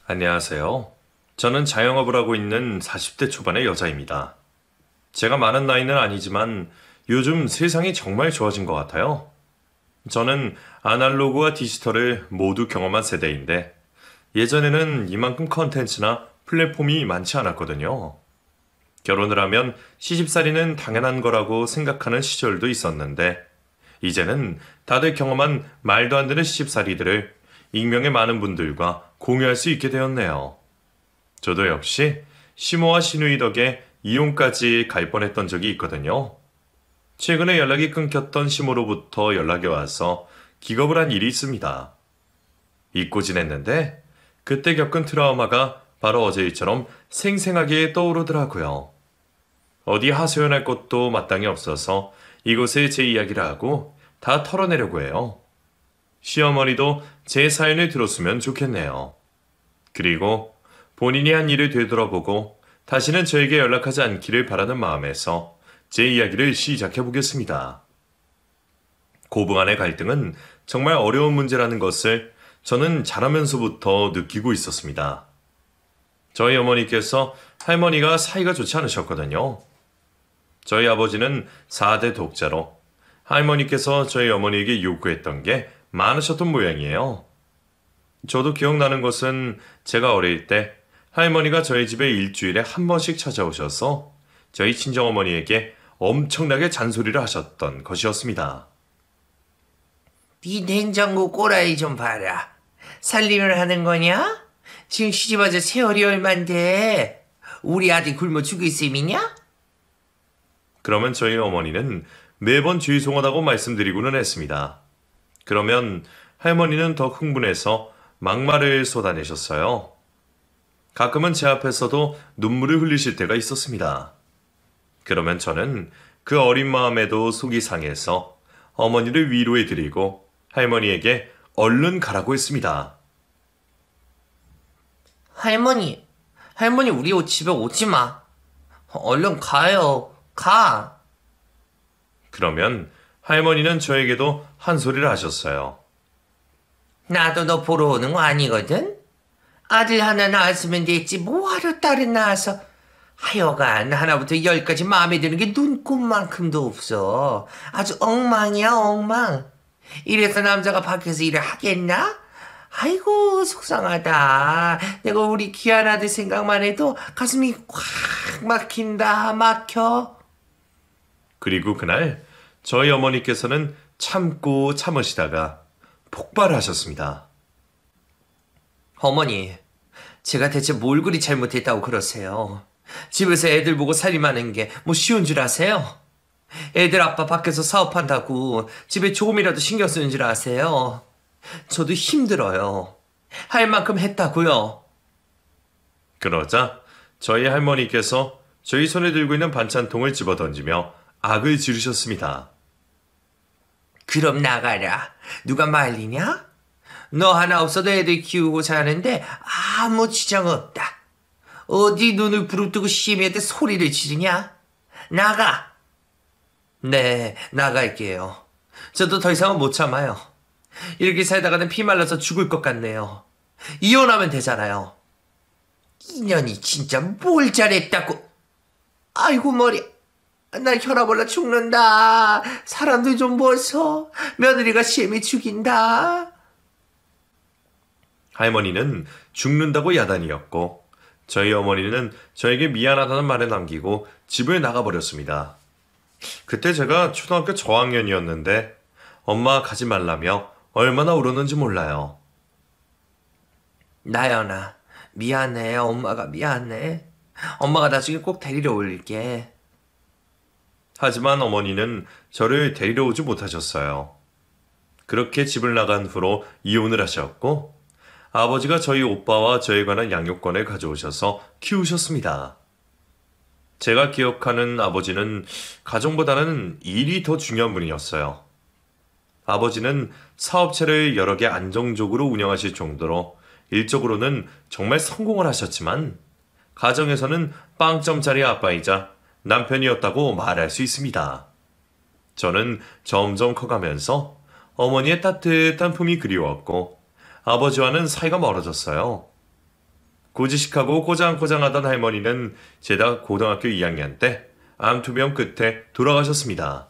안녕하세요. 저는 자영업을 하고 있는 40대 초반의 여자입니다. 제가 많은 나이는 아니지만 요즘 세상이 정말 좋아진 것 같아요. 저는 아날로그와 디지털을 모두 경험한 세대인데 예전에는 이만큼 컨텐츠나 플랫폼이 많지 않았거든요. 결혼을 하면 시집살이는 당연한 거라고 생각하는 시절도 있었는데 이제는 다들 경험한 말도 안 되는 시집살이들을 익명의 많은 분들과 공유할 수 있게 되었네요. 저도 역시 시모와 시누이 덕에 이혼까지 갈 뻔했던 적이 있거든요. 최근에 연락이 끊겼던 시모로부터 연락이 와서 기겁을 한 일이 있습니다. 잊고 지냈는데 그때 겪은 트라우마가 바로 어제 일처럼 생생하게 떠오르더라고요. 어디 하소연할 것도 마땅히 없어서 이곳에 제 이야기를 하고 다 털어내려고 해요. 시어머니도 제 사연을 들었으면 좋겠네요. 그리고 본인이 한 일을 되돌아보고 다시는 저에게 연락하지 않기를 바라는 마음에서 제 이야기를 시작해 보겠습니다. 고부 간의 갈등은 정말 어려운 문제라는 것을 저는 자라면서부터 느끼고 있었습니다. 저희 어머니께서 할머니가 사이가 좋지 않으셨거든요. 저희 아버지는 4대 독자로 할머니께서 저희 어머니에게 요구했던 게 많으셨던 모양이에요. 저도 기억나는 것은 제가 어릴 때 할머니가 저희 집에 일주일에 한 번씩 찾아오셔서 저희 친정어머니에게 엄청나게 잔소리를 하셨던 것이었습니다. 네 냉장고 꼬라지 좀 봐라. 살림을 하는 거냐? 지금 시집와서 세월이 얼만데 우리 아들 굶어 죽을 셈이냐? 그러면 저희 어머니는 매번 죄송하다고 말씀드리고는 했습니다. 그러면 할머니는 더 흥분해서 막말을 쏟아내셨어요. 가끔은 제 앞에서도 눈물을 흘리실 때가 있었습니다. 그러면 저는 그 어린 마음에도 속이 상해서 어머니를 위로해드리고 할머니에게 얼른 가라고 했습니다. 할머니 우리 집에 오지 마. 얼른 가요. 가. 그러면 할머니는 저에게도 한 소리를 하셨어요. 나도 너 보러 오는 거 아니거든? 아들 하나 낳았으면 됐지 뭐하러 딸을 낳아서. 하여간 하나부터 열까지 마음에 드는 게 눈꼽만큼도 없어. 아주 엉망이야 엉망. 이래서 남자가 밖에서 일을 하겠나? 아이고 속상하다. 내가 우리 귀한 아들 생각만 해도 가슴이 꽉 막힌다 막혀. 그리고 그날 저희 어머니께서는 참고 참으시다가 폭발하셨습니다. 어머니, 제가 대체 뭘 그리 잘못했다고 그러세요? 집에서 애들 보고 살림하는 게 뭐 쉬운 줄 아세요? 애들 아빠 밖에서 사업한다고 집에 조금이라도 신경 쓰는 줄 아세요? 저도 힘들어요. 할 만큼 했다고요. 그러자 저희 할머니께서 저희 손에 들고 있는 반찬통을 집어던지며 악을 지르셨습니다. 그럼 나가라. 누가 말리냐? 너 하나 없어도 애들 키우고 사는데 아무 지장 없다. 어디 눈을 부릅뜨고 시애미한테 소리를 지르냐? 나가! 네, 나갈게요. 저도 더 이상은 못 참아요. 이렇게 살다가는 피 말라서 죽을 것 같네요. 이혼하면 되잖아요. 인연이 진짜 뭘 잘했다고. 아이고 머리. 나 혈압 올라 죽는다. 사람들 좀 보소. 며느리가 시애미 죽인다. 할머니는 죽는다고 야단이었고 저희 어머니는 저에게 미안하다는 말을 남기고 집을 나가버렸습니다. 그때 제가 초등학교 저학년이었는데 엄마 가지 말라며 얼마나 울었는지 몰라요. 나연아, 미안해. 엄마가 미안해. 엄마가 나중에 꼭 데리러 올게. 하지만 어머니는 저를 데리러 오지 못하셨어요. 그렇게 집을 나간 후로 이혼을 하셨고 아버지가 저희 오빠와 저에 관한 양육권을 가져오셔서 키우셨습니다. 제가 기억하는 아버지는 가정보다는 일이 더 중요한 분이었어요. 아버지는 사업체를 여러 개 안정적으로 운영하실 정도로 일적으로는 정말 성공을 하셨지만 가정에서는 빵점짜리 아빠이자 남편이었다고 말할 수 있습니다. 저는 점점 커가면서 어머니의 따뜻한 품이 그리웠고 아버지와는 사이가 멀어졌어요. 고지식하고 꼬장꼬장하던 할머니는 제가 고등학교 2학년 때 암투병 끝에 돌아가셨습니다.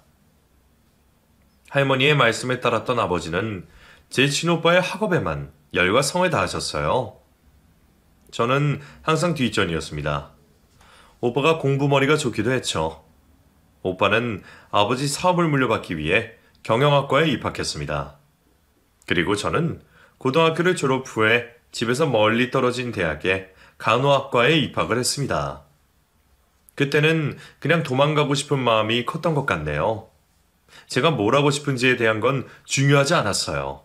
할머니의 말씀에 따랐던 아버지는 제 친오빠의 학업에만 열과 성을 다하셨어요. 저는 항상 뒷전이었습니다. 오빠가 공부머리가 좋기도 했죠. 오빠는 아버지 사업을 물려받기 위해 경영학과에 입학했습니다. 그리고 저는 고등학교를 졸업 후에 집에서 멀리 떨어진 대학에 간호학과에 입학을 했습니다. 그때는 그냥 도망가고 싶은 마음이 컸던 것 같네요. 제가 뭘 하고 싶은지에 대한 건 중요하지 않았어요.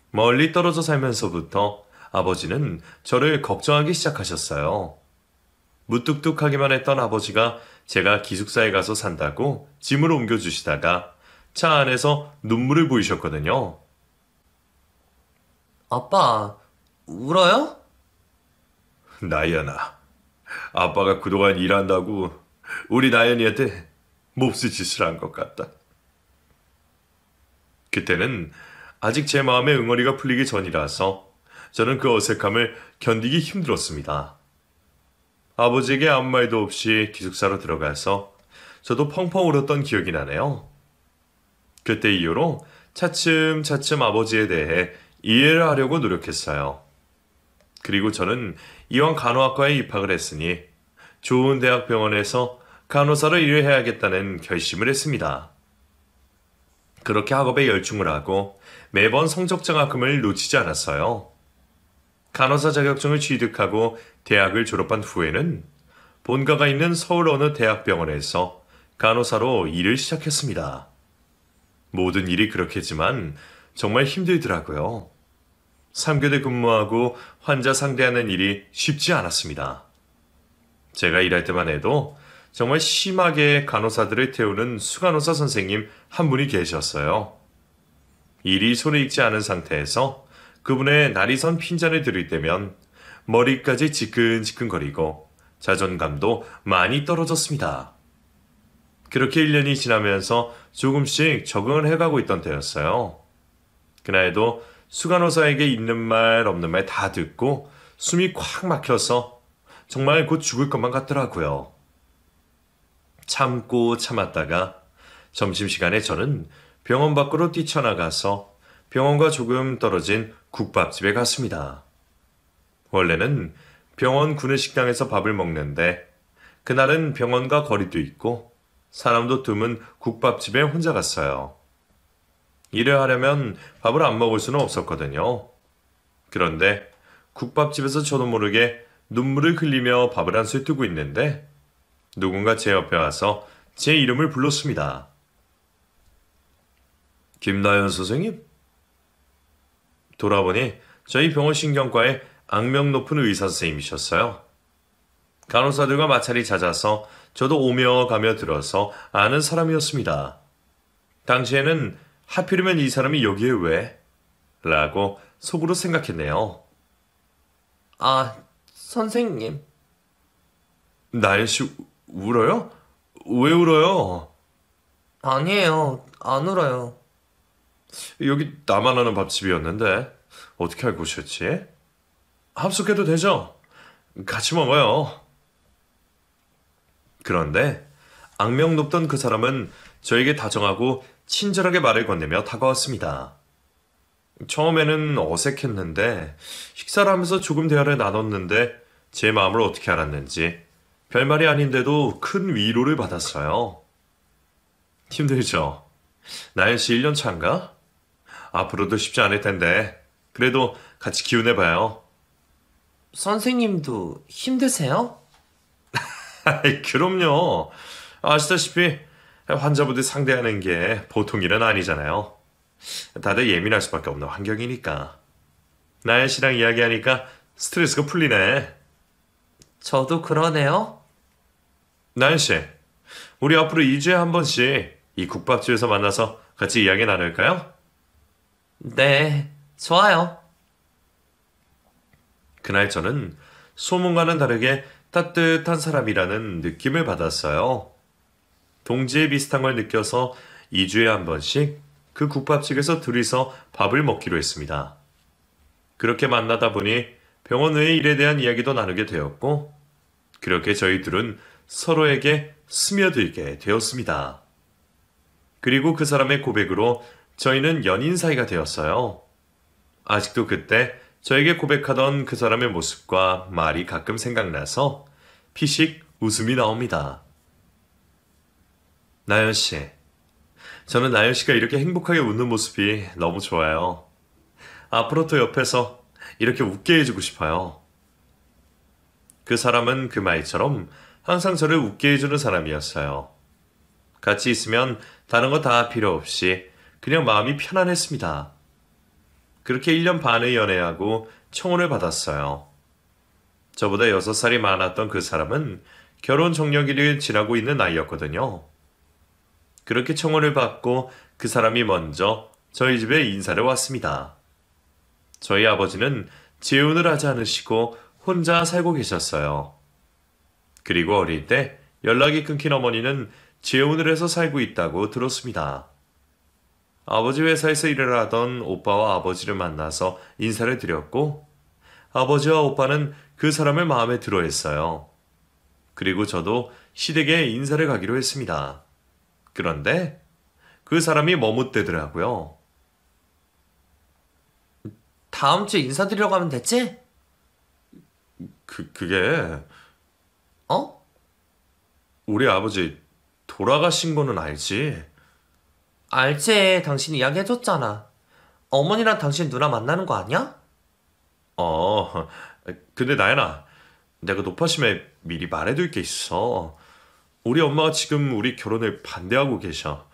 멀리 떨어져 살면서부터 아버지는 저를 걱정하기 시작하셨어요. 무뚝뚝하기만 했던 아버지가 제가 기숙사에 가서 산다고 짐을 옮겨주시다가 차 안에서 눈물을 보이셨거든요. 아빠, 울어요? 나연아, 아빠가 그동안 일한다고 우리 나연이한테 몹쓸 짓을 한 것 같다. 그때는 아직 제 마음의 응어리가 풀리기 전이라서 저는 그 어색함을 견디기 힘들었습니다. 아버지에게 아무 말도 없이 기숙사로 들어가서 저도 펑펑 울었던 기억이 나네요. 그때 이후로 차츰차츰 아버지에 대해 이해를 하려고 노력했어요. 그리고 저는 이왕 간호학과에 입학을 했으니 좋은 대학병원에서 간호사로 일을 해야겠다는 결심을 했습니다. 그렇게 학업에 열중을 하고 매번 성적 장학금을 놓치지 않았어요. 간호사 자격증을 취득하고 대학을 졸업한 후에는 본가가 있는 서울 어느 대학병원에서 간호사로 일을 시작했습니다. 모든 일이 그렇겠지만 정말 힘들더라고요. 3교대 근무하고 환자 상대하는 일이 쉽지 않았습니다. 제가 일할 때만 해도 정말 심하게 간호사들을 태우는 수간호사 선생님 한 분이 계셨어요. 일이 손에 익지 않은 상태에서 그분의 날이 선 핀잔을 들일 때면 머리까지 지끈지끈거리고 자존감도 많이 떨어졌습니다. 그렇게 1년이 지나면서 조금씩 적응을 해가고 있던 때였어요. 그날도 수간호사에게 있는 말 없는 말 다 듣고 숨이 콱 막혀서 정말 곧 죽을 것만 같더라고요. 참고 참았다가 점심시간에 저는 병원 밖으로 뛰쳐나가서 병원과 조금 떨어진 국밥집에 갔습니다. 원래는 병원 구내식당에서 밥을 먹는데 그날은 병원과 거리도 있고 사람도 드문 국밥집에 혼자 갔어요. 일을 하려면 밥을 안 먹을 수는 없었거든요. 그런데 국밥집에서 저도 모르게 눈물을 흘리며 밥을 한술 뜨고 있는데 누군가 제 옆에 와서 제 이름을 불렀습니다. 김나연 선생님? 돌아보니 저희 병원 신경과의 악명 높은 의사 선생님이셨어요. 간호사들과 마찰이 잦아서 저도 오며 가며 들어서 아는 사람이었습니다. 당시에는 하필이면 이 사람이 여기에 왜? 라고 속으로 생각했네요. 아, 선생님. 나연씨 울어요? 왜 울어요? 아니에요. 안 울어요. 여기 나만 아는 밥집이었는데 어떻게 알고 오셨지? 합숙해도 되죠? 같이 먹어요. 그런데 악명 높던 그 사람은 저에게 다정하고 친절하게 말을 건네며 다가왔습니다. 처음에는 어색했는데 식사를 하면서 조금 대화를 나눴는데 제 마음을 어떻게 알았는지 별말이 아닌데도 큰 위로를 받았어요. 힘들죠? 나연씨 1년 차인가? 앞으로도 쉽지 않을 텐데 그래도 같이 기운내봐요. 선생님도 힘드세요? 아이, 그럼요. 아시다시피 환자분들 상대하는 게 보통 일은 아니잖아요. 다들 예민할 수밖에 없는 환경이니까. 나연 씨랑 이야기하니까 스트레스가 풀리네. 저도 그러네요. 나연 씨, 우리 앞으로 2주에 한 번씩 이 국밥집에서 만나서 같이 이야기 나눌까요? 네, 좋아요. 그날 저는 소문과는 다르게 따뜻한 사람이라는 느낌을 받았어요. 동지에 비슷한 걸 느껴서 2주에 한 번씩 그 국밥집에서 둘이서 밥을 먹기로 했습니다. 그렇게 만나다 보니 병원 외의 일에 대한 이야기도 나누게 되었고, 그렇게 저희 둘은 서로에게 스며들게 되었습니다. 그리고 그 사람의 고백으로 저희는 연인 사이가 되었어요. 아직도 그때 저에게 고백하던 그 사람의 모습과 말이 가끔 생각나서 피식 웃음이 나옵니다. 나연 씨. 저는 나연 씨가 이렇게 행복하게 웃는 모습이 너무 좋아요. 앞으로 또 옆에서 이렇게 웃게 해주고 싶어요. 그 사람은 그 말처럼 항상 저를 웃게 해주는 사람이었어요. 같이 있으면 다른 거 다 필요 없이 그냥 마음이 편안했습니다. 그렇게 1년 반을 연애하고 청혼을 받았어요. 저보다 6살이 많았던 그 사람은 결혼 적령기를 지나고 있는 나이였거든요. 그렇게 청혼을 받고 그 사람이 먼저 저희 집에 인사를 왔습니다. 저희 아버지는 재혼을 하지 않으시고 혼자 살고 계셨어요. 그리고 어릴 때 연락이 끊긴 어머니는 재혼을 해서 살고 있다고 들었습니다. 아버지 회사에서 일을 하던 오빠와 아버지를 만나서 인사를 드렸고, 아버지와 오빠는 그 사람을 마음에 들어 했어요. 그리고 저도 시댁에 인사를 가기로 했습니다. 그런데 그 사람이 머뭇대더라고요. 다음 주에 인사드리러 가면 됐지? 그게 어? 우리 아버지 돌아가신 거는 알지? 알지. 당신 이야기해줬잖아. 어머니랑 당신 누나 만나는 거 아니야? 근데 나연아, 내가 노파심에 미리 말해둘 게 있어. 우리 엄마가 지금 우리 결혼을 반대하고 계셔.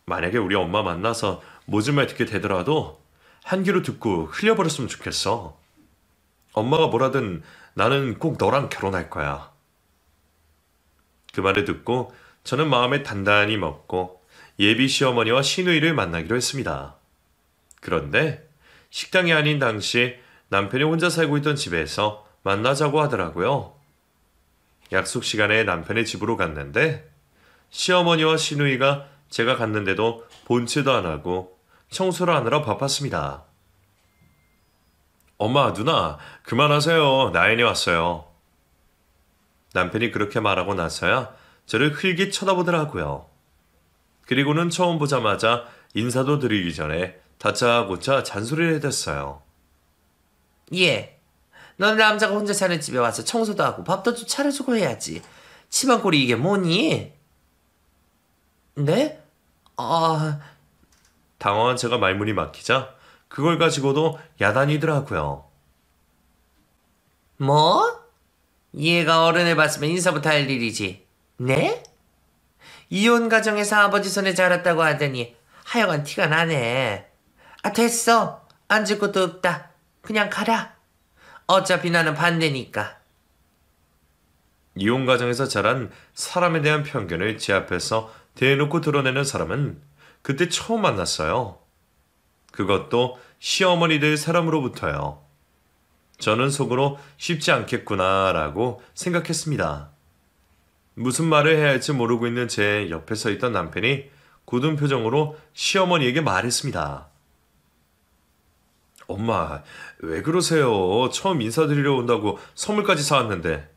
만약에 우리 엄마 만나서 모진 말 듣게 되더라도 한 귀로 듣고 흘려버렸으면 좋겠어. 엄마가 뭐라든 나는 꼭 너랑 결혼할 거야. 그 말을 듣고 저는 마음에 단단히 먹고 예비 시어머니와 시누이를 만나기로 했습니다. 그런데 식당이 아닌 당시 남편이 혼자 살고 있던 집에서 만나자고 하더라고요. 약속 시간에 남편의 집으로 갔는데 시어머니와 시누이가 제가 갔는데도 본체도 안 하고 청소를 하느라 바빴습니다. 엄마, 누나, 그만하세요. 나연이 왔어요. 남편이 그렇게 말하고 나서야 저를 흘깃 쳐다보더라고요. 그리고는 처음 보자마자 인사도 드리기 전에 다짜고짜 잔소리를 해댔어요. 예. 넌 남자가 혼자 사는 집에 와서 청소도 하고 밥도 좀 차려주고 해야지. 치마꼴이 이게 뭐니? 네? 당황한 제가 말문이 막히자 그걸 가지고도 야단이더라고요. 뭐? 얘가 어른을 봤으면 인사부터 할 일이지. 네? 이혼 가정에서 아버지 손에 자랐다고 하더니 하여간 티가 나네. 됐어. 앉을 것도 없다. 그냥 가라. 어차피 나는 반대니까. 이혼 가정에서 자란 사람에 대한 편견을 제 앞에서 대놓고 드러내는 사람은 그때 처음 만났어요. 그것도 시어머니들 사람으로부터요. 저는 속으로 쉽지 않겠구나라고 생각했습니다. 무슨 말을 해야 할지 모르고 있는 제 옆에 서 있던 남편이 굳은 표정으로 시어머니에게 말했습니다. 엄마, 왜 그러세요? 처음 인사드리러 온다고 선물까지 사왔는데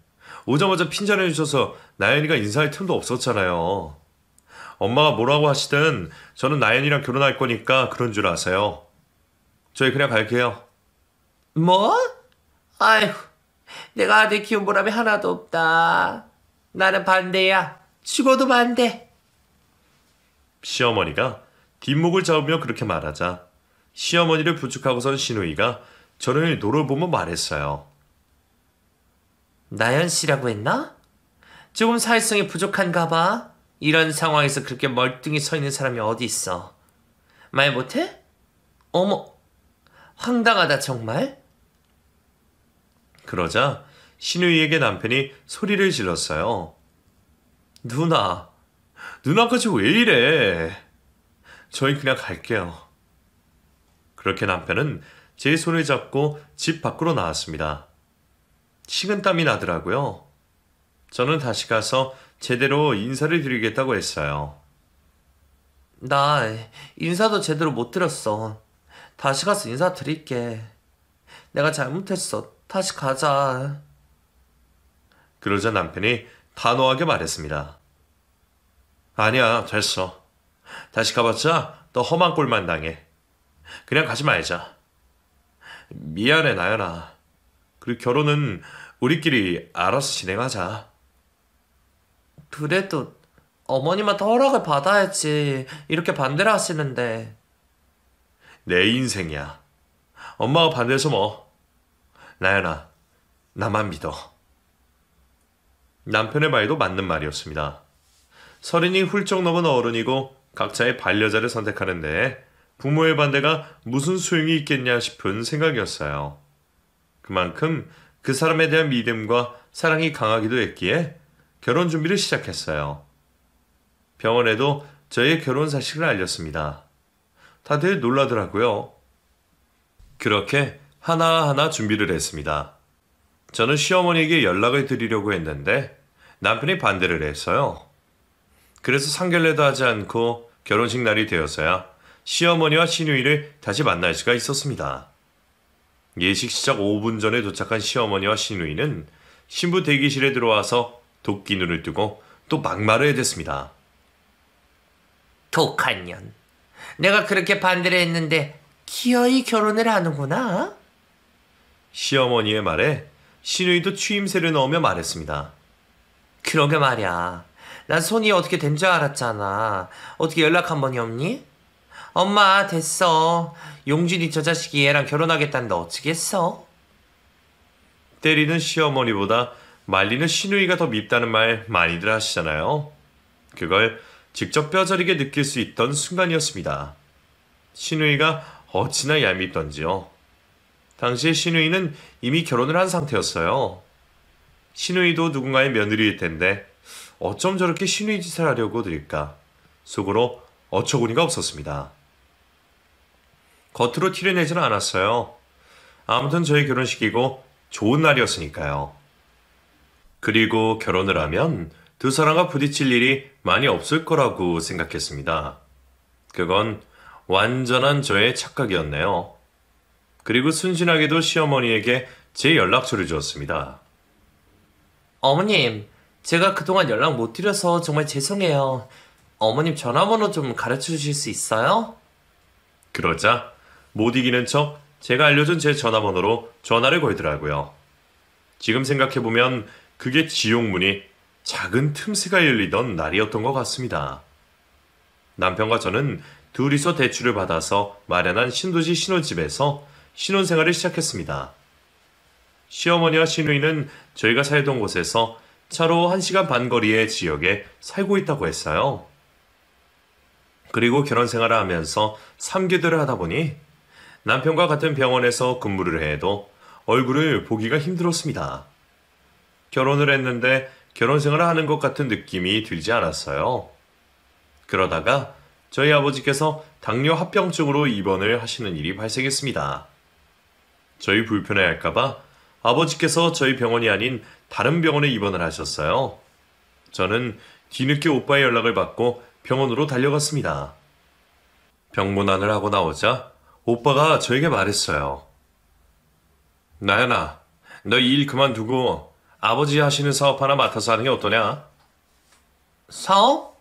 오자마자 핀잔해 주셔서 나연이가 인사할 틈도 없었잖아요. 엄마가 뭐라고 하시든 저는 나연이랑 결혼할 거니까 그런 줄 아세요. 저희 그냥 갈게요. 뭐? 아이고, 내가 아들 키운 보람이 하나도 없다. 나는 반대야. 죽어도 반대. 시어머니가 뒷목을 잡으며 그렇게 말하자 시어머니를 부축하고선 시누이가 저를 노려보며 말했어요. 나연 씨라고 했나? 조금 사회성이 부족한가 봐. 이런 상황에서 그렇게 멀뚱히 서 있는 사람이 어디 있어. 말 못해? 어머, 황당하다 정말. 그러자 시누이에게 남편이 소리를 질렀어요. 누나까지 왜 이래? 저희 그냥 갈게요. 그렇게 남편은 제 손을 잡고 집 밖으로 나왔습니다. 식은땀이 나더라고요. 저는 다시 가서 제대로 인사를 드리겠다고 했어요. 나 인사도 제대로 못 드렸어. 다시 가서 인사 드릴게. 내가 잘못했어. 다시 가자. 그러자 남편이 단호하게 말했습니다. 아니야, 됐어. 다시 가봤자 더 험한 꼴만 당해. 그냥 가지 말자. 미안해, 나연아. 그리고 결혼은 우리끼리 알아서 진행하자. 그래도 어머님한테 허락을 받아야지. 이렇게 반대를 하시는데. 내 인생이야. 엄마가 반대해서 뭐. 나연아, 나만 믿어. 남편의 말도 맞는 말이었습니다. 서른이 훌쩍 넘은 어른이고 각자의 반려자를 선택하는데 부모의 반대가 무슨 소용이 있겠냐 싶은 생각이었어요. 그만큼 그 사람에 대한 믿음과 사랑이 강하기도 했기에 결혼 준비를 시작했어요. 병원에도 저의 결혼 사실을 알렸습니다. 다들 놀라더라고요. 그렇게 하나하나 준비를 했습니다. 저는 시어머니에게 연락을 드리려고 했는데 남편이 반대를 했어요. 그래서 상견례도 하지 않고 결혼식 날이 되었어야 시어머니와 시누이를 다시 만날 수가 있었습니다. 예식 시작 5분 전에 도착한 시어머니와 시누이는 신부 대기실에 들어와서 도끼 눈을 뜨고 또 막말을 해댔습니다. 독한 년. 내가 그렇게 반대를 했는데 기어이 결혼을 하는구나. 시어머니의 말에 시누이도 추임새를 넣으며 말했습니다. 그러게 말이야. 난 손이 어떻게 된 줄 알았잖아. 어떻게 연락 한 번이 없니? 엄마 됐어. 용진이 저 자식이 얘랑 결혼하겠다는데 어찌겠어? 때리는 시어머니보다 말리는 시누이가 더 밉다는 말 많이들 하시잖아요. 그걸 직접 뼈저리게 느낄 수 있던 순간이었습니다. 시누이가 어찌나 얄밉던지요. 당시에 시누이는 이미 결혼을 한 상태였어요. 시누이도 누군가의 며느리일 텐데 어쩜 저렇게 시누이 짓을 하려고 들까 속으로 어처구니가 없었습니다. 겉으로 티를 내지는 않았어요. 아무튼 저희 결혼식이고 좋은 날이었으니까요. 그리고 결혼을 하면 두 사람과 부딪힐 일이 많이 없을 거라고 생각했습니다. 그건 완전한 저의 착각이었네요. 그리고 순진하게도 시어머니에게 제 연락처를 주었습니다. 어머님, 제가 그동안 연락 못 드려서 정말 죄송해요. 어머님 전화번호 좀 가르쳐 주실 수 있어요? 그러자 못 이기는 척 제가 알려준 제 전화번호로 전화를 걸더라고요. 지금 생각해보면 그게 지옥문이 작은 틈새가 열리던 날이었던 것 같습니다. 남편과 저는 둘이서 대출을 받아서 마련한 신도시 신혼집에서 신혼생활을 시작했습니다. 시어머니와 시누이는 저희가 살던 곳에서 차로 1시간 반 거리의 지역에 살고 있다고 했어요. 그리고 결혼 생활을 하면서 3개월을 하다 보니 남편과 같은 병원에서 근무를 해도 얼굴을 보기가 힘들었습니다. 결혼을 했는데 결혼 생활을 하는 것 같은 느낌이 들지 않았어요. 그러다가 저희 아버지께서 당뇨 합병증으로 입원을 하시는 일이 발생했습니다. 저희 불편해할까봐 아버지께서 저희 병원이 아닌 다른 병원에 입원을 하셨어요. 저는 뒤늦게 오빠의 연락을 받고 병원으로 달려갔습니다. 병문안을 하고 나오자 오빠가 저에게 말했어요. 나연아, 너 이 일 그만두고 아버지 하시는 사업 하나 맡아서 하는 게 어떠냐? 사업?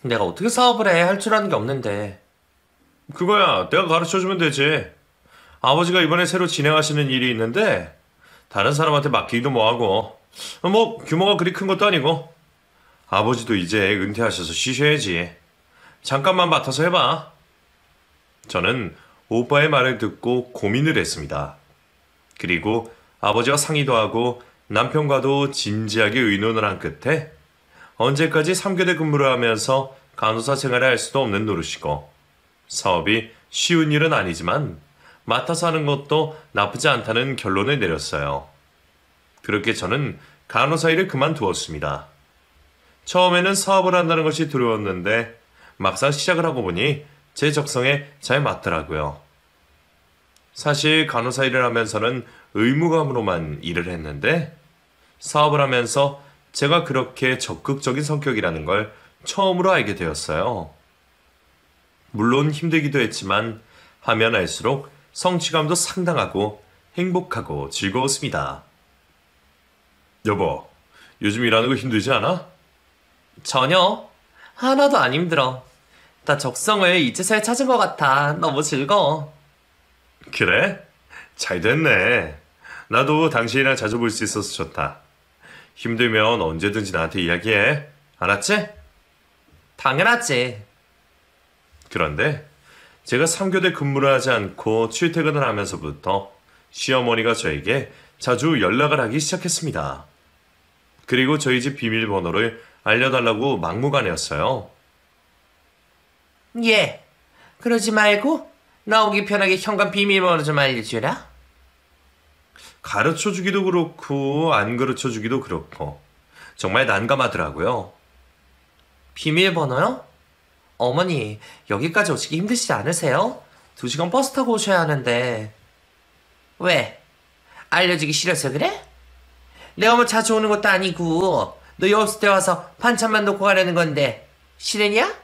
내가 어떻게 사업을 해? 할 줄 아는 게 없는데. 그거야, 내가 가르쳐주면 되지. 아버지가 이번에 새로 진행하시는 일이 있는데 다른 사람한테 맡기기도 뭐하고 뭐 규모가 그리 큰 것도 아니고 아버지도 이제 은퇴하셔서 쉬셔야지. 잠깐만 맡아서 해봐. 저는 오빠의 말을 듣고 고민을 했습니다. 그리고 아버지와 상의도 하고 남편과도 진지하게 의논을 한 끝에 언제까지 3교대 근무를 하면서 간호사 생활을 할 수도 없는 노릇이고 사업이 쉬운 일은 아니지만 맡아서 하는 것도 나쁘지 않다는 결론을 내렸어요. 그렇게 저는 간호사 일을 그만두었습니다. 처음에는 사업을 한다는 것이 두려웠는데 막상 시작을 하고 보니 제 적성에 잘 맞더라고요. 사실 간호사 일을 하면서는 의무감으로만 일을 했는데 사업을 하면서 제가 그렇게 적극적인 성격이라는 걸 처음으로 알게 되었어요. 물론 힘들기도 했지만 하면 할수록 성취감도 상당하고 행복하고 즐거웠습니다. 여보, 요즘 일하는 거 힘들지 않아? 전혀. 하나도 안 힘들어. 나 적성을 이제서야 찾은 것 같아. 너무 즐거워. 그래? 잘 됐네. 나도 당신이랑 자주 볼 수 있어서 좋다. 힘들면 언제든지 나한테 이야기해. 알았지? 당연하지. 그런데 제가 3교대 근무를 하지 않고 출퇴근을 하면서부터 시어머니가 저에게 자주 연락을 하기 시작했습니다. 그리고 저희 집 비밀번호를 알려달라고 막무가내였어요. 예. 그러지 말고 나오기 편하게 현관 비밀번호 좀 알려주라. 가르쳐주기도 그렇고 안 가르쳐주기도 그렇고 정말 난감하더라고요. 비밀번호요? 어머니, 여기까지 오시기 힘드시지 않으세요? 2시간 버스 타고 오셔야 하는데. 왜? 알려주기 싫어서 그래? 내가 뭐 자주 오는 것도 아니고 너 여기 없을 때 와서 반찬만 놓고 가려는 건데 실례냐?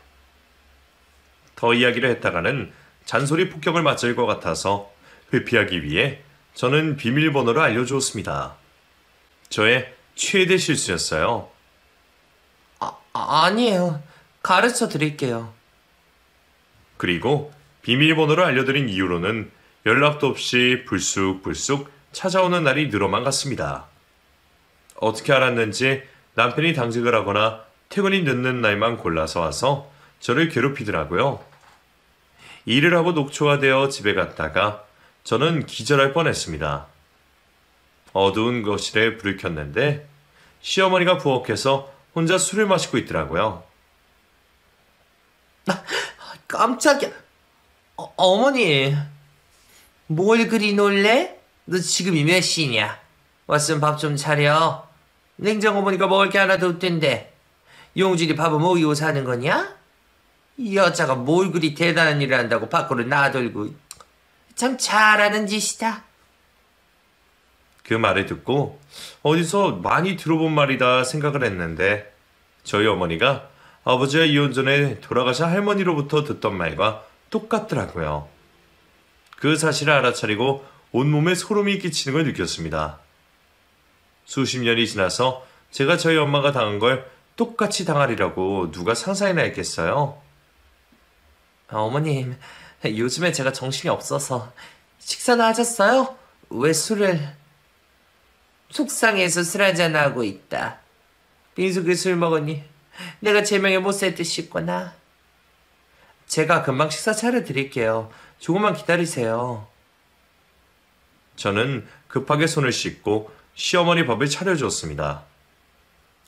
더 이야기를 했다가는 잔소리 폭격을 맞을 것 같아서 회피하기 위해 저는 비밀번호를 알려주었습니다. 저의 최대 실수였어요. 아니에요. 가르쳐 드릴게요. 그리고 비밀번호를 알려드린 이후로는 연락도 없이 불쑥불쑥 찾아오는 날이 늘어만 갔습니다. 어떻게 알았는지 남편이 당직을 하거나 퇴근이 늦는 날만 골라서 와서 저를 괴롭히더라고요. 일을 하고 녹초가 되어 집에 갔다가 저는 기절할 뻔했습니다. 어두운 거실에 불을 켰는데 시어머니가 부엌에서 혼자 술을 마시고 있더라고요. 깜짝이야. 어머니. 뭘 그리 놀래? 너 지금이 몇 시냐? 왔으면 밥 좀 차려. 냉장고 보니까 먹을 게 하나도 없던데. 용진이 밥을 먹이고 사는 거냐? 이 여자가 뭘 그리 대단한 일을 한다고 밖으로 나돌고. 참 잘하는 짓이다. 그 말을 듣고 어디서 많이 들어본 말이다 생각을 했는데 저희 어머니가 아버지가 이혼 전에 돌아가신 할머니로부터 듣던 말과 똑같더라고요. 그 사실을 알아차리고 온몸에 소름이 끼치는 걸 느꼈습니다. 수십 년이 지나서 제가 저희 엄마가 당한 걸 똑같이 당하리라고 누가 상상이나 했겠어요? 어머님, 요즘에 제가 정신이 없어서. 식사나 하셨어요? 왜 술을? 속상해서 술 한잔하고 있다. 빈속에 술 먹으니 내가 제명에 못 살 듯 싶구나. 제가 금방 식사 차려드릴게요. 조금만 기다리세요. 저는 급하게 손을 씻고 시어머니 밥을 차려주었습니다.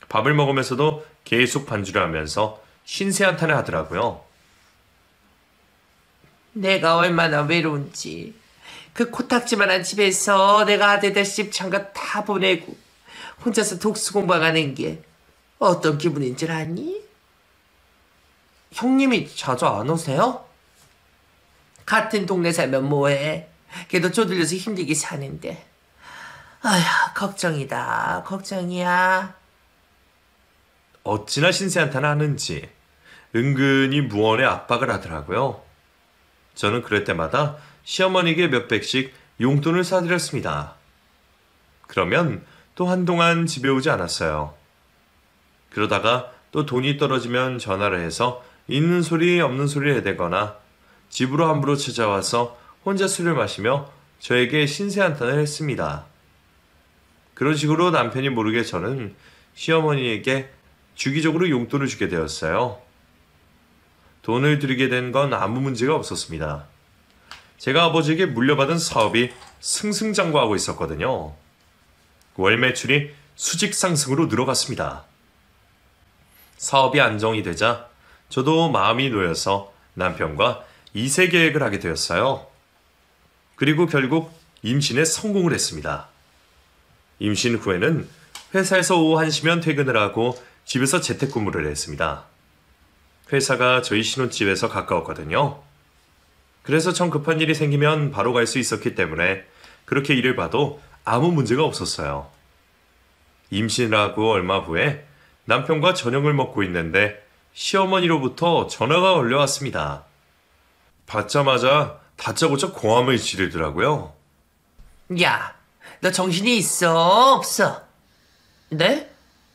밥을 먹으면서도 계속 반주를 하면서 신세한탄을 하더라고요. 내가 얼마나 외로운지. 그 코딱지만한 집에서 내가 아들들 집 장가 다 보내고 혼자서 독수 공부하는 게 어떤 기분인 줄 아니? 형님이 자주 안 오세요? 같은 동네 살면 뭐해? 걔도 쪼들려서 힘들게 사는데. 아휴, 걱정이다. 걱정이야. 어찌나 신세한탄을 하는지 은근히 무언의 압박을 하더라고요. 저는 그럴 때마다 시어머니에게 몇 백씩 용돈을 사드렸습니다. 그러면 또 한동안 집에 오지 않았어요. 그러다가 또 돈이 떨어지면 전화를 해서 있는 소리 없는 소리를 해대거나 집으로 함부로 찾아와서 혼자 술을 마시며 저에게 신세한탄을 했습니다. 그런 식으로 남편이 모르게 저는 시어머니에게 주기적으로 용돈을 주게 되었어요. 돈을 드리게 된 건 아무 문제가 없었습니다. 제가 아버지에게 물려받은 사업이 승승장구하고 있었거든요. 월 매출이 수직 상승으로 늘어갔습니다. 사업이 안정이 되자 저도 마음이 놓여서 남편과 2세 계획을 하게 되었어요. 그리고 결국 임신에 성공을 했습니다. 임신 후에는 회사에서 오후 1시면 퇴근을 하고 집에서 재택근무를 했습니다. 회사가 저희 신혼집에서 가까웠거든요. 그래서 정 급한 일이 생기면 바로 갈 수 있었기 때문에 그렇게 일을 봐도 아무 문제가 없었어요. 임신을 하고 얼마 후에 남편과 저녁을 먹고 있는데 시어머니로부터 전화가 걸려왔습니다. 받자마자 다짜고짜 고함을 지르더라고요. 야, 너 정신이 있어, 없어? 네?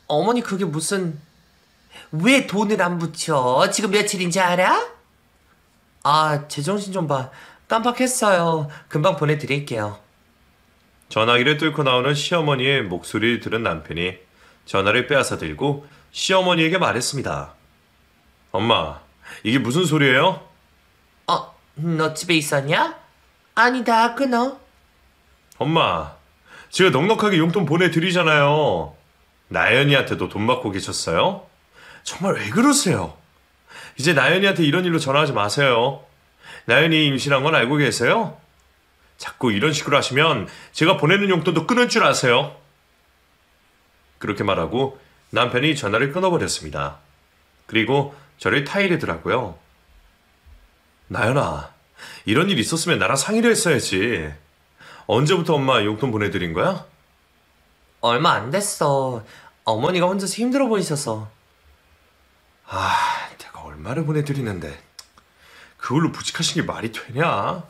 어머니 그게 무슨... 왜 돈을 안 붙여? 지금 며칠인지 알아? 아, 제정신 좀 봐. 깜빡했어요. 금방 보내드릴게요. 전화기를 뚫고 나오는 시어머니의 목소리를 들은 남편이 전화를 빼앗아 들고 시어머니에게 말했습니다. 엄마, 이게 무슨 소리예요? 너 집에 있었냐? 아니다, 끊어. 엄마, 제가 넉넉하게 용돈 보내드리잖아요. 나연이한테도 돈 받고 계셨어요? 정말 왜 그러세요? 이제 나연이한테 이런 일로 전화하지 마세요. 나연이 임신한 건 알고 계세요? 자꾸 이런 식으로 하시면 제가 보내는 용돈도 끊을 줄 아세요? 그렇게 말하고 남편이 전화를 끊어버렸습니다. 그리고 저를 타이르더라고요. 나연아, 이런 일 있었으면 나랑 상의를 했어야지. 언제부터 엄마 용돈 보내드린 거야? 얼마 안 됐어. 어머니가 혼자서 힘들어 보이셔서. 내가 얼마를 보내드리는데 그걸로 부직하신 게 말이 되냐?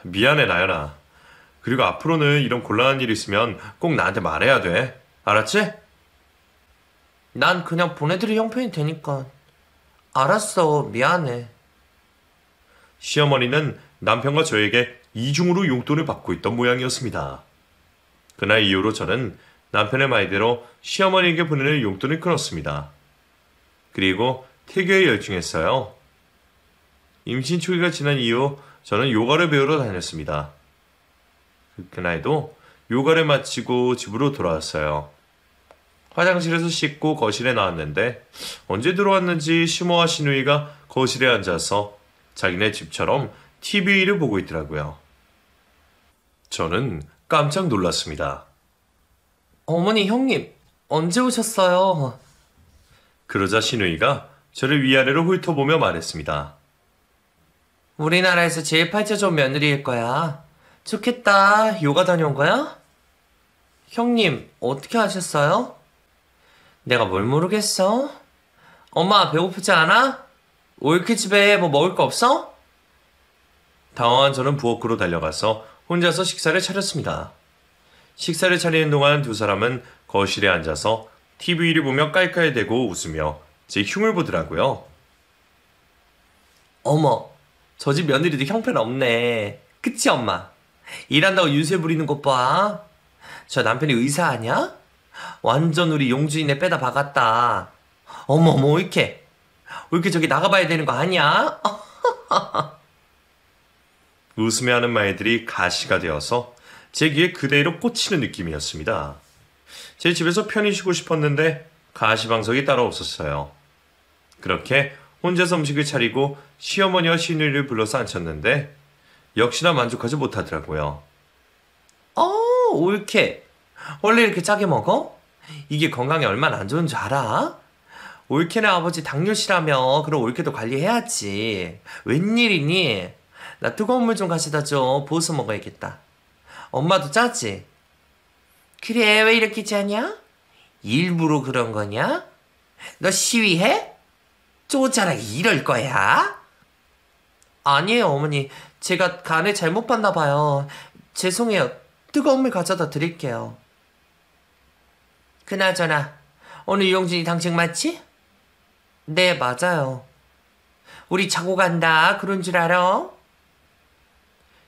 미안해, 나연아. 그리고 앞으로는 이런 곤란한 일이 있으면 꼭 나한테 말해야 돼. 알았지? 난 그냥 보내드릴 형편이 되니까. 알았어, 미안해. 시어머니는 남편과 저에게 이중으로 용돈을 받고 있던 모양이었습니다. 그날 이후로 저는 남편의 말대로 시어머니에게 보내는 용돈을 끊었습니다. 그리고 태교에 열중했어요. 임신 초기가 지난 이후 저는 요가를 배우러 다녔습니다. 그날도 요가를 마치고 집으로 돌아왔어요. 화장실에서 씻고 거실에 나왔는데 언제 들어왔는지 시모와 시누이가 거실에 앉아서 자기네 집처럼 TV를 보고 있더라고요. 저는 깜짝 놀랐습니다. 어머니, 형님, 언제 오셨어요? 그러자 시누이가 저를 위아래로 훑어보며 말했습니다. 우리나라에서 제일 팔자 좋은 며느리일 거야. 좋겠다. 요가 다녀온 거야? 형님, 어떻게 하셨어요? 내가 뭘 모르겠어? 엄마, 배고프지 않아? 올케 집에 뭐 먹을 거 없어? 당황한 저는 부엌으로 달려가서 혼자서 식사를 차렸습니다. 식사를 차리는 동안 두 사람은 거실에 앉아서 TV를 보며 깔깔대고 웃으며 제 흉을 보더라고요. 어머, 저 집 며느리도 형편없네. 그치, 엄마? 일한다고 유세 부리는 것 봐. 저 남편이 의사 아니야? 완전 우리 용준이네 빼다 박았다. 어머, 이렇게 저기 나가봐야 되는 거 아니야? 웃으며 하는 말들이 가시가 되어서 제 귀에 그대로 꽂히는 느낌이었습니다. 제 집에서 편히 쉬고 싶었는데 가시방석이 따로 없었어요. 그렇게 혼자서 음식을 차리고 시어머니와 시누이를 불러서 앉혔는데 역시나 만족하지 못하더라고요. 올케. 원래 이렇게 짜게 먹어? 이게 건강에 얼마나 안 좋은 줄 알아? 올케네 아버지 당뇨시라며. 그럼 올케도 관리해야지. 웬일이니? 나 뜨거운 물 좀 가져다 줘. 부어서 먹어야겠다. 엄마도 짜지? 그래, 왜 이렇게 짜냐? 일부러 그런 거냐? 너 시위해? 쪼잔하게 이럴 거야? 아니에요, 어머니. 제가 간을 잘못 봤나 봐요. 죄송해요. 뜨거운 물 가져다 드릴게요. 그나저나 오늘 용준이 당직 맞지? 네, 맞아요. 우리 자고 간다. 그런 줄 알아?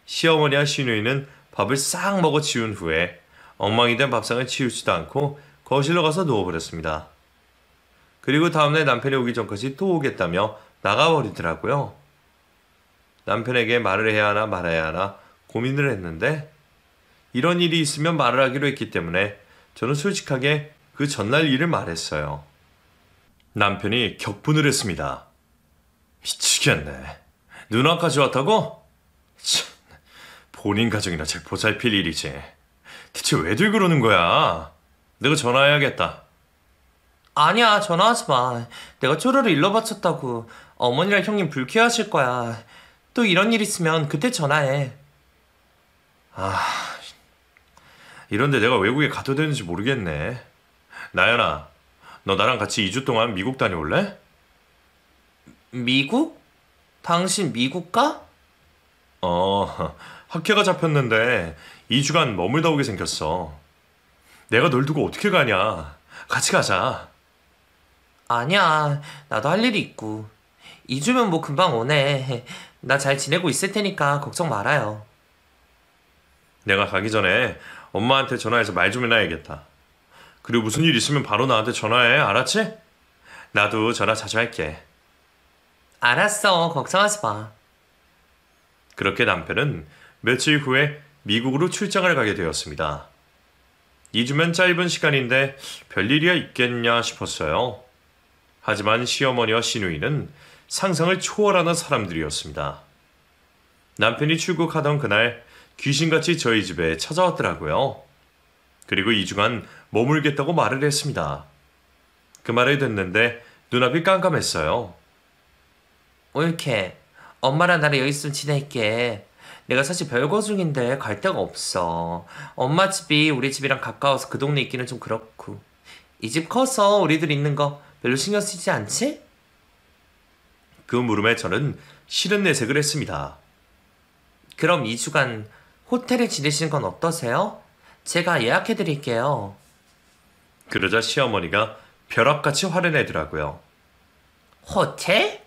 시어머니와 시누이는 밥을 싹 먹어 치운 후에 엉망이 된 밥상을 치우지도 않고 거실로 가서 누워버렸습니다. 그리고 다음날 남편이 오기 전까지 또 오겠다며 나가버리더라고요. 남편에게 말을 해야 하나 말아야 하나 고민을 했는데 이런 일이 있으면 말을 하기로 했기 때문에 저는 솔직하게 그 전날 일을 말했어요. 남편이 격분을 했습니다. 미치겠네. 누나까지 왔다고? 참, 본인 가정이나 잘 보살필 일이지. 대체 왜들 그러는 거야? 내가 전화해야겠다. 아니야, 전화하지 마. 내가 초로를 일러 바쳤다고. 어머니랑 형님 불쾌하실 거야. 또 이런 일 있으면 그때 전화해. 이런데 내가 외국에 가도 되는지 모르겠네. 나연아, 너 나랑 같이 2주 동안 미국 다녀올래? 미국? 당신 미국 가? 학회가 잡혔는데 2주간 머물다 오게 생겼어. 내가 널 두고 어떻게 가냐. 같이 가자. 아니야, 나도 할 일이 있고. 2주면 뭐 금방 오네. 나 잘 지내고 있을 테니까 걱정 말아요. 내가 가기 전에 엄마한테 전화해서 말 좀 해놔야겠다. 그리고 무슨 일 있으면 바로 나한테 전화해. 알았지? 나도 전화 자주 할게. 알았어, 걱정하지 마. 그렇게 남편은 며칠 후에 미국으로 출장을 가게 되었습니다. 2주면 짧은 시간인데 별일이야 있겠냐 싶었어요. 하지만 시어머니와 시누이는 상상을 초월하는 사람들이었습니다. 남편이 출국하던 그날 귀신같이 저희 집에 찾아왔더라고요. 그리고 2주간 머물겠다고 말을 했습니다. 그 말을 듣는데 눈앞이 깜깜했어요. 올케, 엄마랑 나랑 여기 있으면 지낼게. 내가 사실 별거 중인데 갈 데가 없어. 엄마 집이 우리 집이랑 가까워서 그 동네 있기는 좀 그렇고. 이 집 커서 우리들 있는 거 별로 신경 쓰지 않지? 그 물음에 저는 싫은 내색을 했습니다. 그럼 2주간 호텔에 지내시는 건 어떠세요? 제가 예약해 드릴게요. 그러자 시어머니가 벼락같이 화를 내더라고요. 호텔?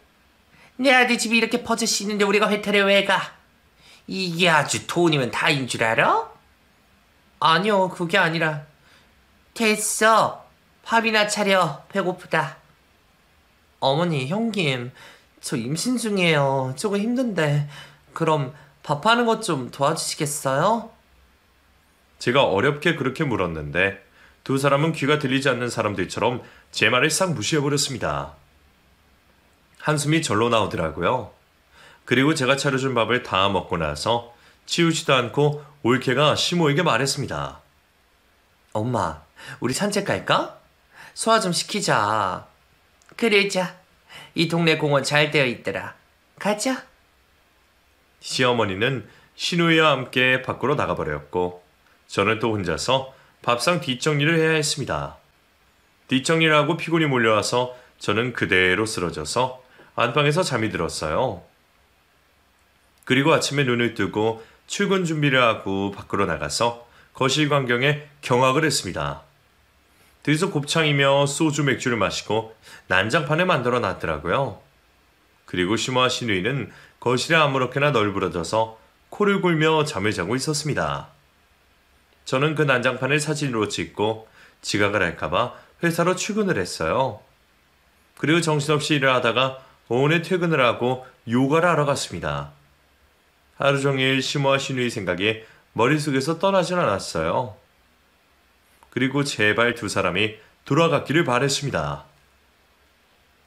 내 아들 집이 이렇게 버젓이 있는데 우리가 호텔에 왜 가? 이게 아주 돈이면 다인 줄 알아? 아니요, 그게 아니라. 됐어. 밥이나 차려. 배고프다. 어머니, 형님, 저 임신 중이에요. 조금 힘든데. 그럼 밥하는 것 좀 도와주시겠어요? 제가 어렵게 그렇게 물었는데 두 사람은 귀가 들리지 않는 사람들처럼 제 말을 싹 무시해버렸습니다. 한숨이 절로 나오더라고요. 그리고 제가 차려준 밥을 다 먹고 나서 치우지도 않고 올케가 시모에게 말했습니다. 엄마, 우리 산책 갈까? 소화 좀 시키자. 그러자. 이 동네 공원 잘 되어 있더라. 가자. 시어머니는 시누이와 함께 밖으로 나가버렸고 저는 또 혼자서 밥상 뒷정리를 해야 했습니다. 뒷정리를 하고 피곤이 몰려와서 저는 그대로 쓰러져서 안방에서 잠이 들었어요. 그리고 아침에 눈을 뜨고 출근 준비를 하고 밖으로 나가서 거실 광경에 경악을 했습니다. 뒤에서 곱창이며 소주 맥주를 마시고 난장판을 만들어 놨더라고요. 그리고 시모와 시누이는 거실에 아무렇게나 널브러져서 코를 골며 잠을 자고 있었습니다. 저는 그 난장판을 사진으로 찍고 지각을 할까봐 회사로 출근을 했어요. 그리고 정신없이 일을 하다가 오후에 퇴근을 하고 요가를 하러 갔습니다. 하루 종일 시모와 시누이 생각이 머릿속에서 떠나질 않았어요. 그리고 제발 두 사람이 돌아갔기를 바랬습니다.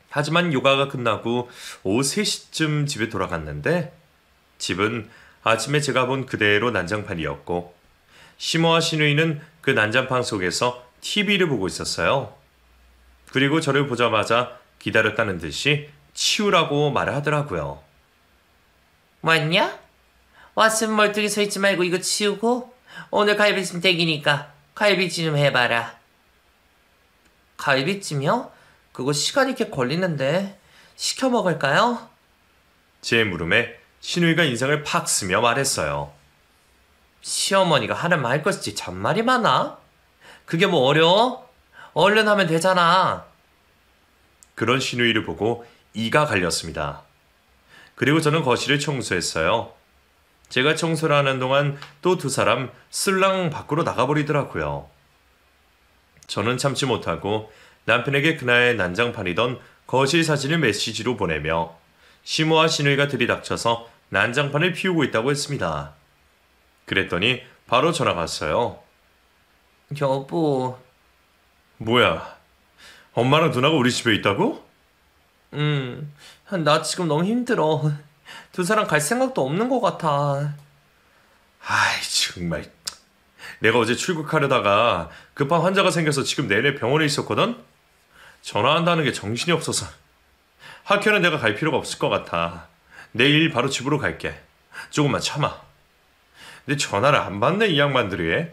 하지만 요가가 끝나고 오후 3시쯤 집에 돌아갔는데 집은 아침에 제가 본 그대로 난장판이었고 시모와 시누이는 그 난장판 속에서 TV를 보고 있었어요. 그리고 저를 보자마자 기다렸다는 듯이 치우라고 말을 하더라고요. 왔냐? 왔으면 멀뚱히 서 있지 말고 이거 치우고 오늘 갈비찜 땡기니까 갈비찜 좀 해봐라. 갈비찜이요? 그거 시간이 꽤 걸리는데 시켜 먹을까요? 제 물음에 시누이가 인상을 팍 쓰며 말했어요. 시어머니가 하는 말 것이지 잔말이 많아? 그게 뭐 어려워? 얼른 하면 되잖아. 그런 시누이를 보고 이가 갈렸습니다. 그리고 저는 거실을 청소했어요. 제가 청소를 하는 동안 또 두 사람 슬랑 밖으로 나가버리더라고요. 저는 참지 못하고 남편에게 그날 난장판이던 거실 사진을 메시지로 보내며 시모와 시누이가 들이닥쳐서 난장판을 피우고 있다고 했습니다. 그랬더니 바로 전화가 왔어요. 여보. 뭐야? 엄마랑 누나가 우리 집에 있다고? 나 지금 너무 힘들어. 두 사람 갈 생각도 없는 것 같아. 아이 정말. 내가 어제 출국하려다가 급한 환자가 생겨서 지금 내내 병원에 있었거든? 전화한다는 게 정신이 없어서. 학교는 내가 갈 필요가 없을 것 같아. 내일 바로 집으로 갈게. 조금만 참아. 근데 전화를 안 받네 이 양반들이.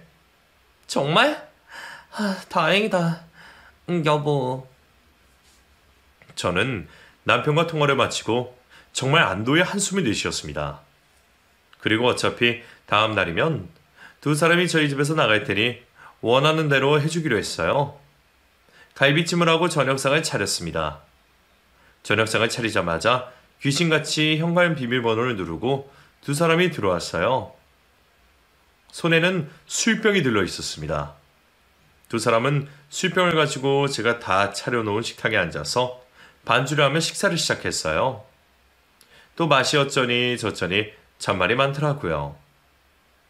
정말? 다행이다. 여보. 저는 남편과 통화를 마치고 정말 안도의 한숨을 내쉬었습니다. 그리고 어차피 다음 날이면 두 사람이 저희 집에서 나갈 테니 원하는 대로 해주기로 했어요. 갈비찜을 하고 저녁상을 차렸습니다. 저녁상을 차리자마자 귀신같이 현관 비밀번호를 누르고 두 사람이 들어왔어요. 손에는 술병이 들러 있었습니다. 두 사람은 술병을 가지고 제가 다 차려놓은 식탁에 앉아서 반주를 하며 식사를 시작했어요. 또 맛이 어쩌니 저쩌니 잔말이 많더라고요.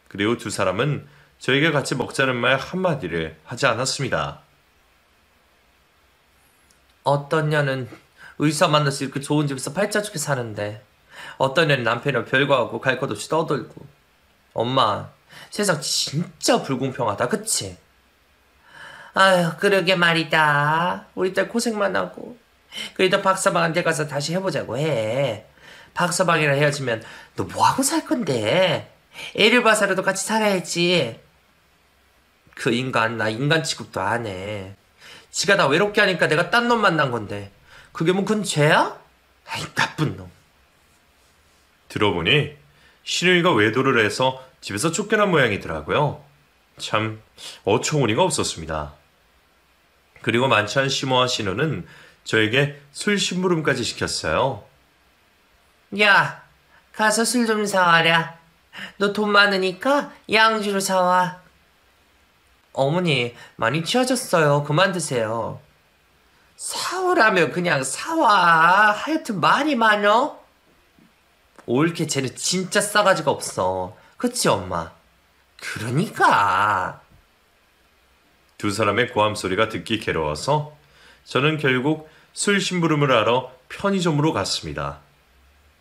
그리고 두 사람은 저에게 같이 먹자는 말 한마디를 하지 않았습니다. 어떤 년은 의사 만나서 이렇게 좋은 집에서 팔자좋게 사는데 어떤 년은 남편이랑 별거하고 갈 것 없이 떠들고. 엄마, 세상 진짜 불공평하다, 그치? 아휴, 그러게 말이다. 우리 딸 고생만 하고. 그래도 박서방한테 가서 다시 해보자고 해. 박서방이랑 헤어지면 너 뭐하고 살 건데? 애를 봐서라도 같이 살아야지. 그 인간, 나 인간 취급도 안 해. 지가 나 외롭게 하니까 내가 딴 놈 만난 건데 그게 뭐 그건 죄야? 아이, 나쁜 놈. 들어보니 신우이가 외도를 해서 집에서 쫓겨난 모양이더라고요. 참 어처구니가 없었습니다. 그리고 만찬 시모와 신우는 저에게 술 심부름까지 시켰어요. 야, 가서 술 좀 사와라. 너 돈 많으니까 양주로 사와. 어머니, 많이 취하셨어요. 그만 드세요. 사오라며 그냥 사와. 하여튼 많이 많어? 올케 쟤는 진짜 싸가지가 없어. 그치, 엄마? 그러니까. 두 사람의 고함 소리가 듣기 괴로워서 저는 결국 술 심부름을 하러 편의점으로 갔습니다.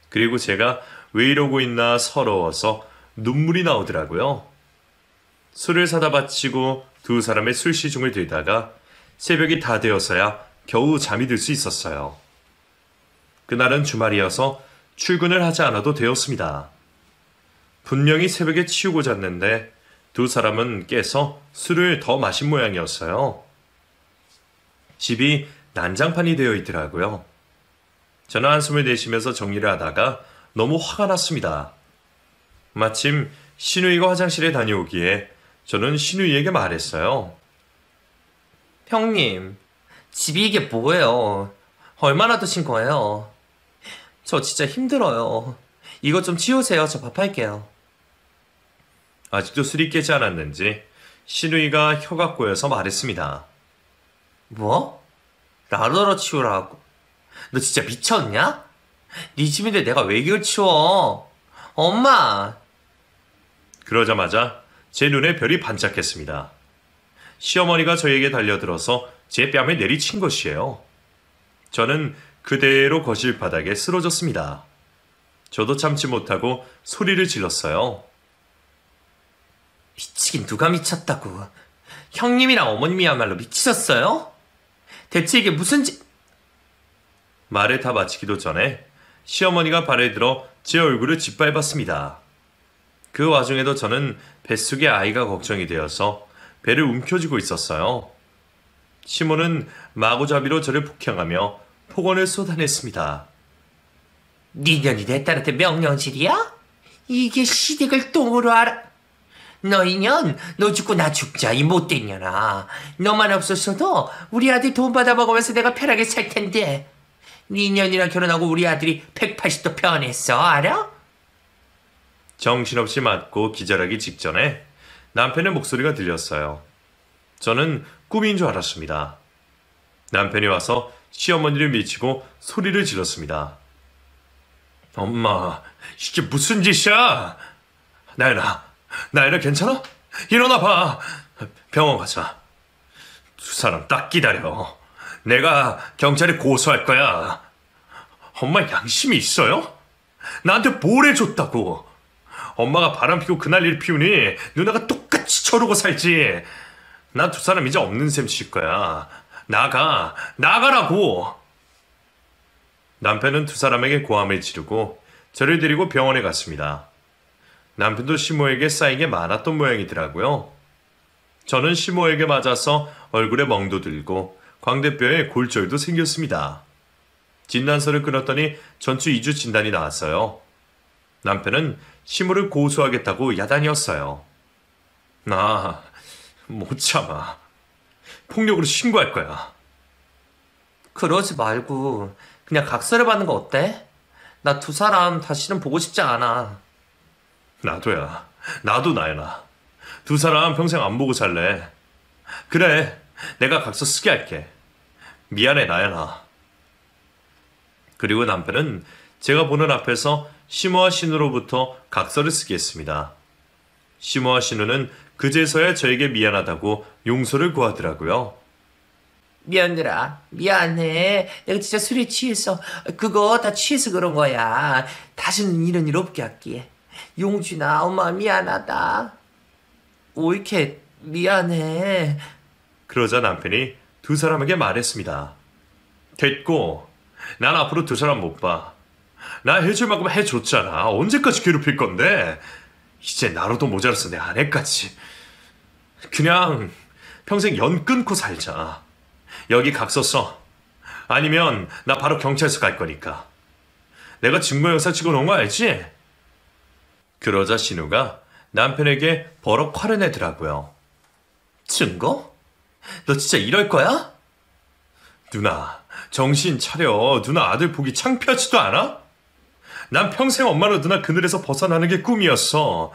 그리고 제가 왜 이러고 있나 서러워서 눈물이 나오더라고요. 술을 사다 바치고 두 사람의 술 시중을 들다가 새벽이 다 되어서야 겨우 잠이 들 수 있었어요. 그날은 주말이어서 출근을 하지 않아도 되었습니다. 분명히 새벽에 치우고 잤는데 두 사람은 깨서 술을 더 마신 모양이었어요. 집이 난장판이 되어 있더라고요. 저는 한숨을 내쉬면서 정리를 하다가 너무 화가 났습니다. 마침 신우이가 화장실에 다녀오기에 저는 신우이에게 말했어요. 형님, 집이 이게 뭐예요? 얼마나 드신 거예요? 저 진짜 힘들어요. 이것 좀 치우세요. 저 밥할게요. 아직도 술이 깨지 않았는지 신우이가 혀가 꼬여서 말했습니다. 뭐? 나더러 치우라고. 너 진짜 미쳤냐? 네 집인데 내가 왜 이걸 치워? 엄마! 그러자마자 제 눈에 별이 반짝했습니다. 시어머니가 저에게 달려들어서 제 뺨에 내리친 것이에요. 저는 그대로 거실 바닥에 쓰러졌습니다. 저도 참지 못하고 소리를 질렀어요. 미치긴 누가 미쳤다고. 형님이랑 어머님이야말로 미치셨어요? 대체 이게 무슨 말을 다 마치기도 전에 시어머니가 발을 들어 제 얼굴을 짓밟았습니다. 그 와중에도 저는 뱃속에 아이가 걱정이 되어서 배를 움켜쥐고 있었어요. 시모는 마구잡이로 저를 폭행하며 폭언을 쏟아냈습니다. 니년이 내 딸한테 명령질이야? 이게 시댁을 똥으로 알아. 너 이년, 너 죽고 나 죽자, 이 못된 년아. 너만 없었어도 우리 아들 돈 받아 먹으면서 내가 편하게 살 텐데. 니년이랑 결혼하고 우리 아들이 180도 변했어, 알아? 정신없이 맞고 기절하기 직전에 남편의 목소리가 들렸어요. 저는 꿈인 줄 알았습니다. 남편이 와서 시어머니를 미치고 소리를 질렀습니다. 엄마, 이게 무슨 짓이야? 나연아 괜찮아? 일어나봐. 병원 가자. 두 사람 딱 기다려. 내가 경찰에 고소할 거야. 엄마 양심이 있어요? 나한테 뭘 해줬다고. 엄마가 바람 피고 그 난리를 피우니 누나가 똑같이 저러고 살지. 난 두 사람 이제 없는 셈 칠 거야. 나가라고. 남편은 두 사람에게 고함을 지르고 저를 데리고 병원에 갔습니다. 남편도 시모에게 쌓인 게 많았던 모양이더라고요. 저는 시모에게 맞아서 얼굴에 멍도 들고 광대뼈에 골절도 생겼습니다. 진단서를 끊었더니 전치 2주 진단이 나왔어요. 남편은 시모를 고소하겠다고 야단이었어요. 나 못 참아. 폭력으로 신고할 거야. 그러지 말고 그냥 각서를 받는 거 어때? 나 두 사람 다시는 보고 싶지 않아. 나도야. 나도 나연아. 두 사람 평생 안 보고 살래. 그래. 내가 각서 쓰게 할게. 미안해 나연아. 그리고 남편은 제가 보는 앞에서 시모와 신우로부터 각서를 쓰게 했습니다. 시모와 신우는 그제서야 저에게 미안하다고 용서를 구하더라고요. 미안들아, 미안해. 내가 진짜 술에 취해서, 그거 다 취해서 그런 거야. 다시는 이런 일 없게 할게. 용준아, 엄마 미안하다. 오이케, 미안해. 그러자 남편이 두 사람에게 말했습니다. 됐고, 난 앞으로 두 사람 못 봐. 나 해줄 만큼 해줬잖아. 언제까지 괴롭힐 건데? 이제 나로도 모자랐어 내 아내까지. 그냥 평생 연 끊고 살자. 여기 각서 써. 아니면 나 바로 경찰서 갈 거니까. 내가 증거 영상 찍어놓은 거 알지? 그러자 신우가 남편에게 버럭 화를 내더라고요. 증거? 너 진짜 이럴 거야? 누나, 정신 차려. 누나 아들 보기 창피하지도 않아? 난 평생 엄마로 누나 그늘에서 벗어나는 게 꿈이었어.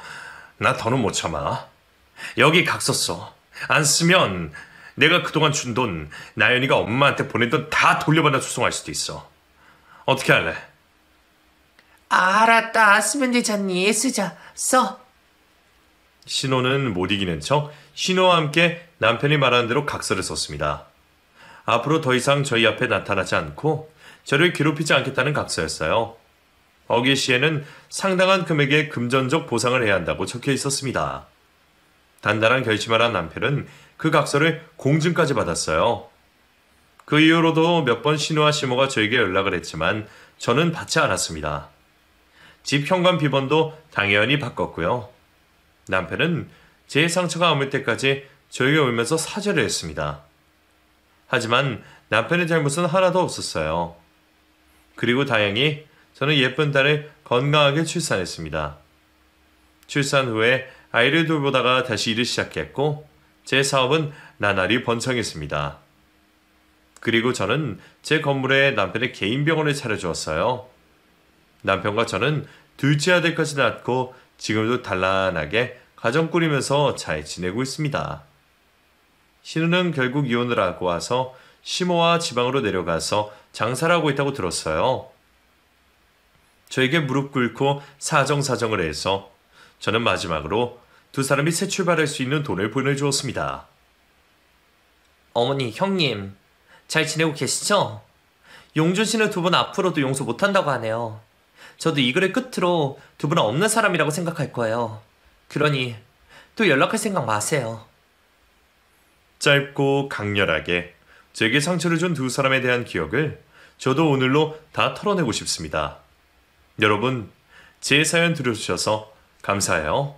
나 더는 못 참아. 여기 각서 써. 안 쓰면 내가 그동안 준 돈, 나연이가 엄마한테 보낸 돈 다 돌려받아 소송할 수도 있어. 어떻게 할래? 알았다. 쓰면 되잖니. 쓰자. 써. 신호는 못 이기는 척 신호와 함께 남편이 말하는 대로 각서를 썼습니다. 앞으로 더 이상 저희 앞에 나타나지 않고 저를 괴롭히지 않겠다는 각서였어요. 어귀 시에는 상당한 금액의 금전적 보상을 해야 한다고 적혀 있었습니다. 단단한 결심을 한 남편은 그 각서를 공증까지 받았어요. 그 이후로도 몇 번 신우와 시모가 저에게 연락을 했지만 저는 받지 않았습니다. 집 현관 비번도 당연히 바꿨고요. 남편은 제 상처가 아물 때까지 저에게 울면서 사죄를 했습니다. 하지만 남편의 잘못은 하나도 없었어요. 그리고 다행히 저는 예쁜 딸을 건강하게 출산했습니다. 출산 후에 아이를 돌보다가 다시 일을 시작했고 제 사업은 나날이 번창했습니다. 그리고 저는 제 건물에 남편의 개인 병원을 차려주었어요. 남편과 저는 둘째 아들까지 낳고 지금도 단란하게 가정 꾸리면서 잘 지내고 있습니다. 신우는 결국 이혼을 하고 와서 시모와 지방으로 내려가서 장사를 하고 있다고 들었어요. 저에게 무릎 꿇고 사정사정을 해서 저는 마지막으로 두 사람이 새 출발할 수 있는 돈을 보내주었습니다. 어머니, 형님, 잘 지내고 계시죠? 용준 씨는 두 분 앞으로도 용서 못한다고 하네요. 저도 이 글의 끝으로 두 분은 없는 사람이라고 생각할 거예요. 그러니 또 연락할 생각 마세요. 짧고 강렬하게 제게 상처를 준 두 사람에 대한 기억을 저도 오늘로 다 털어내고 싶습니다. 여러분, 제 사연 들어주셔서 감사해요.